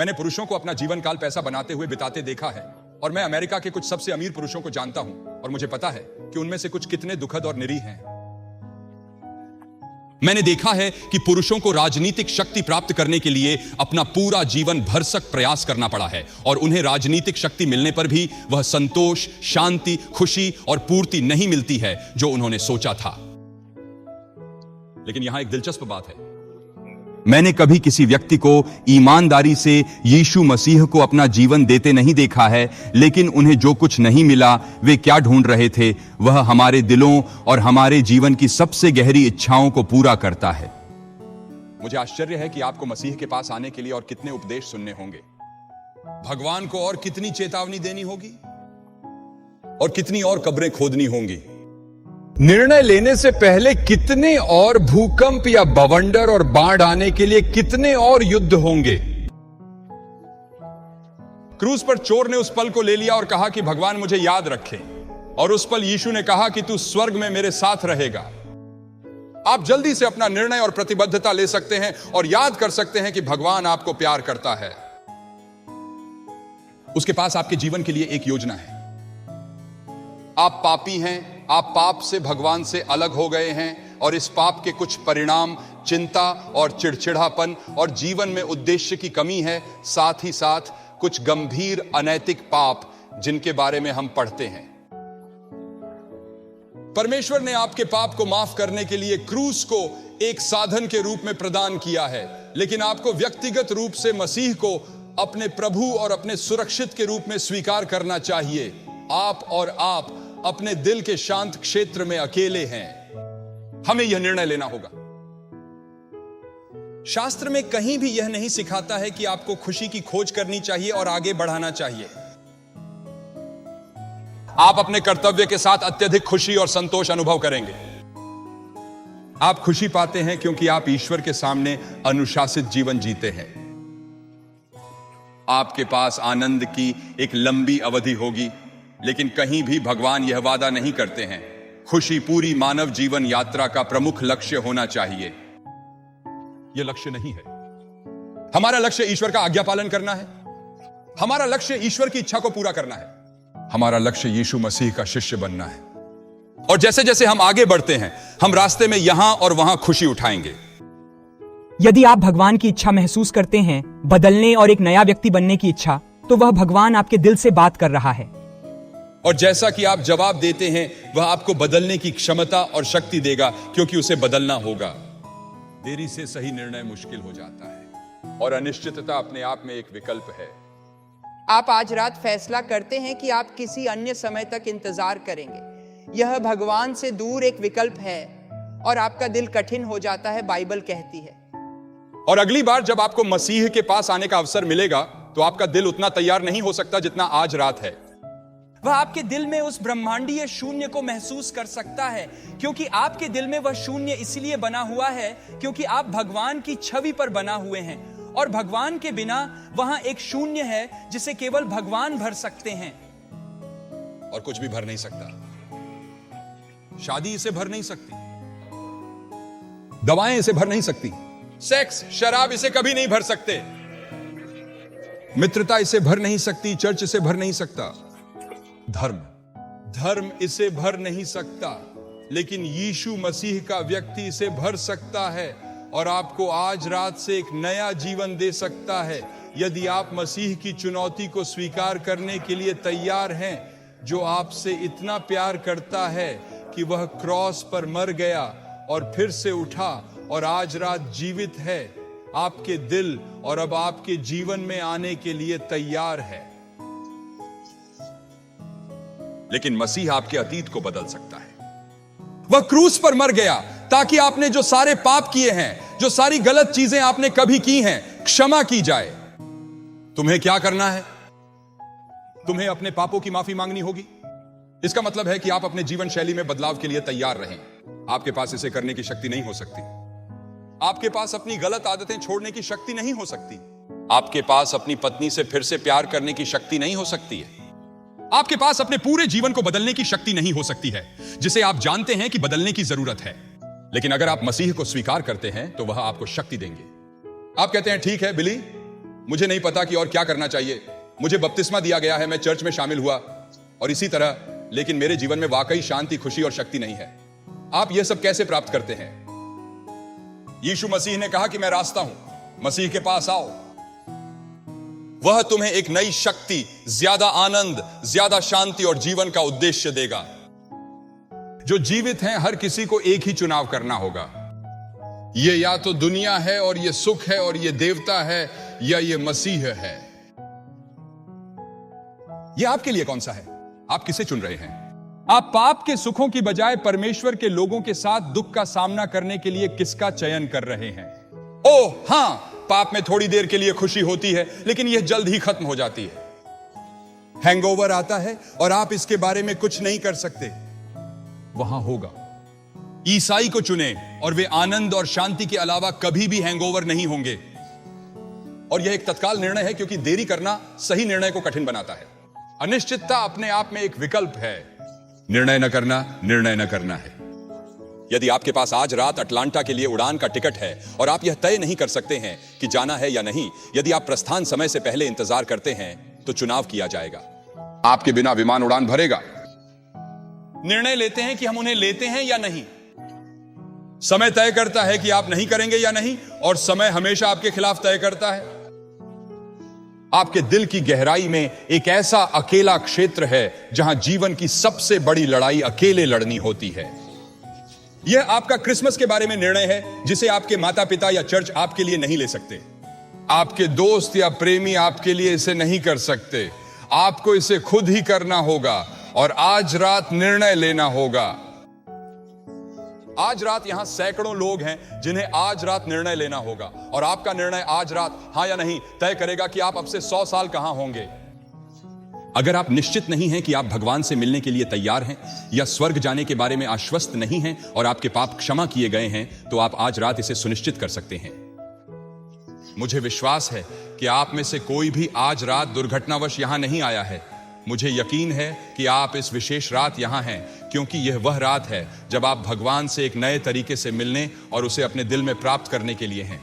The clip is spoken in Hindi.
मैंने पुरुषों को अपना जीवन काल पैसा बनाते हुए बिताते देखा है, और मैं अमेरिका के कुछ सबसे अमीर पुरुषों को जानता हूं, और मुझे पता है कि उनमें से कुछ कितने दुखद और निरीह हैं। मैंने देखा है कि पुरुषों को राजनीतिक शक्ति प्राप्त करने के लिए अपना पूरा जीवन भरसक प्रयास करना पड़ा है, और उन्हें राजनीतिक शक्ति मिलने पर भी वह संतोष, शांति, खुशी और पूर्ति नहीं मिलती है जो उन्होंने सोचा था। लेकिन यहां एक दिलचस्प बात है, मैंने कभी किसी व्यक्ति को ईमानदारी से यीशु मसीह को अपना जीवन देते नहीं देखा है, लेकिन उन्हें जो कुछ नहीं मिला, वे क्या ढूंढ रहे थे, वह हमारे दिलों और हमारे जीवन की सबसे गहरी इच्छाओं को पूरा करता है। मुझे आश्चर्य है कि आपको मसीह के पास आने के लिए और कितने उपदेश सुनने होंगे, भगवान को और कितनी चेतावनी देनी होगी, और कितनी और कब्रें खोदनी होंगी। निर्णय लेने से पहले कितने और भूकंप या बवंडर और बाढ़ आने के लिए कितने और युद्ध होंगे। क्रूज पर चोर ने उस पल को ले लिया और कहा कि भगवान मुझे याद रखे, और उस पल यीशु ने कहा कि तू स्वर्ग में मेरे साथ रहेगा। आप जल्दी से अपना निर्णय और प्रतिबद्धता ले सकते हैं और याद कर सकते हैं कि भगवान आपको प्यार करता है। उसके पास आपके जीवन के लिए एक योजना है। आप पापी हैं, आप पाप से, भगवान से अलग हो गए हैं, और इस पाप के कुछ परिणाम चिंता और चिड़चिड़ापन और जीवन में उद्देश्य की कमी है। साथ ही साथ कुछ गंभीर अनैतिक पाप जिनके बारे में हम पढ़ते हैं। परमेश्वर ने आपके पाप को माफ करने के लिए क्रूस को एक साधन के रूप में प्रदान किया है, लेकिन आपको व्यक्तिगत रूप से मसीह को अपने प्रभु और अपने सुरक्षित के रूप में स्वीकार करना चाहिए। आप और आप अपने दिल के शांत क्षेत्र में अकेले हैं। हमें यह निर्णय लेना होगा। शास्त्र में कहीं भी यह नहीं सिखाता है कि आपको खुशी की खोज करनी चाहिए और आगे बढ़ाना चाहिए। आप अपने कर्तव्य के साथ अत्यधिक खुशी और संतोष अनुभव करेंगे। आप खुशी पाते हैं क्योंकि आप ईश्वर के सामने अनुशासित जीवन जीते हैं। आपके पास आनंद की एक लंबी अवधि होगी, लेकिन कहीं भी भगवान यह वादा नहीं करते हैं। खुशी पूरी मानव जीवन यात्रा का प्रमुख लक्ष्य होना चाहिए। यह लक्ष्य नहीं है। हमारा लक्ष्य ईश्वर का आज्ञा पालन करना है। हमारा लक्ष्य ईश्वर की इच्छा को पूरा करना है। हमारा लक्ष्य यीशु मसीह का शिष्य बनना है। और जैसे जैसे हम आगे बढ़ते हैं, हम रास्ते में यहां और वहां खुशी उठाएंगे। यदि आप भगवान की इच्छा महसूस करते हैं, बदलने और एक नया व्यक्ति बनने की इच्छा, तो वह भगवान आपके दिल से बात कर रहा है। और जैसा कि आप जवाब देते हैं, वह आपको बदलने की क्षमता और शक्ति देगा, क्योंकि उसे बदलना होगा। देरी से सही निर्णय मुश्किल हो जाता है, और अनिश्चितता अपने आप में एक विकल्प है। आप आज रात फैसला करते हैं कि आप किसी अन्य समय तक इंतजार करेंगे। यह भगवान से दूर एक विकल्प है, और आपका दिल कठिन हो जाता है, बाइबल कहती है। और अगली बार जब आपको मसीह के पास आने का अवसर मिलेगा, तो आपका दिल उतना तैयार नहीं हो सकता जितना आज रात है। वह आपके दिल में उस ब्रह्मांडीय शून्य को महसूस कर सकता है, क्योंकि आपके दिल में वह शून्य इसलिए बना हुआ है क्योंकि आप भगवान की छवि पर बना हुए हैं, और भगवान के बिना वहां एक शून्य है जिसे केवल भगवान भर सकते हैं। और कुछ भी भर नहीं सकता। शादी इसे भर नहीं सकती, दवाएं इसे भर नहीं सकती, सेक्स, शराब इसे कभी नहीं भर सकते, मित्रता इसे भर नहीं सकती, चर्च इसे भर नहीं सकता, धर्म इसे भर नहीं सकता, लेकिन यीशु मसीह का व्यक्ति इसे भर सकता है, और आपको आज रात से एक नया जीवन दे सकता है, यदि आप मसीह की चुनौती को स्वीकार करने के लिए तैयार हैं, जो आपसे इतना प्यार करता है कि वह क्रॉस पर मर गया और फिर से उठा और आज रात जीवित है, आपके दिल और अब आपके जीवन में आने के लिए तैयार है। लेकिन मसीह आपके अतीत को बदल सकता है। वह क्रूस पर मर गया ताकि आपने जो सारे पाप किए हैं, जो सारी गलत चीजें आपने कभी की हैं, क्षमा की जाए। तुम्हें क्या करना है? तुम्हें अपने पापों की माफी मांगनी होगी। इसका मतलब है कि आप अपने जीवन शैली में बदलाव के लिए तैयार रहें। आपके पास इसे करने की शक्ति नहीं हो सकती। आपके पास अपनी गलत आदतें छोड़ने की शक्ति नहीं हो सकती। आपके पास अपनी पत्नी से फिर से प्यार करने की शक्ति नहीं हो सकती है। आपके पास अपने पूरे जीवन को बदलने की शक्ति नहीं हो सकती है, जिसे आप जानते हैं कि बदलने की जरूरत है। लेकिन अगर आप मसीह को स्वीकार करते हैं तो वह आपको शक्ति देंगे। आप कहते हैं, ठीक है बिली, मुझे नहीं पता कि और क्या करना चाहिए। मुझे बपतिस्मा दिया गया है, मैं चर्च में शामिल हुआ और इसी तरह, लेकिन मेरे जीवन में वाकई शांति, खुशी और शक्ति नहीं है। आप यह सब कैसे प्राप्त करते हैं? यीशु मसीह ने कहा कि मैं रास्ता हूं, मसीह के पास आओ। वह तुम्हें एक नई शक्ति, ज्यादा आनंद, ज्यादा शांति और जीवन का उद्देश्य देगा। जो जीवित हैं, हर किसी को एक ही चुनाव करना होगा। ये या तो दुनिया है और ये सुख है और ये देवता है, या ये मसीह है। ये आपके लिए कौन सा है? आप किसे चुन रहे हैं? आप पाप के सुखों की बजाय परमेश्वर के लोगों के साथ दुख का सामना करने के लिए किसका चयन कर रहे हैं? ओह हां, पाप में थोड़ी देर के लिए खुशी होती है, लेकिन यह जल्द ही खत्म हो जाती है। हैंगओवर आता है और आप इसके बारे में कुछ नहीं कर सकते। वहां होगा। ईसाई को चुने और वे आनंद और शांति के अलावा कभी भी हैंगओवर नहीं होंगे। और यह एक तत्काल निर्णय है, क्योंकि देरी करना सही निर्णय को कठिन बनाता है। अनिश्चितता अपने आप में एक विकल्प है। निर्णय न करना है। यदि आपके पास आज रात अटलांटा के लिए उड़ान का टिकट है और आप यह तय नहीं कर सकते हैं कि जाना है या नहीं, यदि आप प्रस्थान समय से पहले इंतजार करते हैं तो चुनाव किया जाएगा। आपके बिना विमान उड़ान भरेगा। निर्णय लेते हैं कि हम उन्हें लेते हैं या नहीं। समय तय करता है कि आप नहीं करेंगे या नहीं, और समय हमेशा आपके खिलाफ तय करता है। आपके दिल की गहराई में एक ऐसा अकेला क्षेत्र है जहां जीवन की सबसे बड़ी लड़ाई अकेले लड़नी होती है। यह आपका क्रिसमस के बारे में निर्णय है, जिसे आपके माता पिता या चर्च आपके लिए नहीं ले सकते। आपके दोस्त या प्रेमी आपके लिए इसे नहीं कर सकते। आपको इसे खुद ही करना होगा और आज रात निर्णय लेना होगा। आज रात यहां सैकड़ों लोग हैं जिन्हें आज रात निर्णय लेना होगा, और आपका निर्णय आज रात हां या नहीं तय करेगा कि आप अब से 100 साल कहां होंगे। अगर आप निश्चित नहीं हैं कि आप भगवान से मिलने के लिए तैयार हैं या स्वर्ग जाने के बारे में आश्वस्त नहीं हैं और आपके पाप क्षमा किए गए हैं, तो आप आज रात इसे सुनिश्चित कर सकते हैं। मुझे विश्वास है कि आप में से कोई भी आज रात दुर्घटनावश यहां नहीं आया है। मुझे यकीन है कि आप इस विशेष रात यहां हैं क्योंकि यह वह रात है जब आप भगवान से एक नए तरीके से मिलने और उसे अपने दिल में प्राप्त करने के लिए हैं।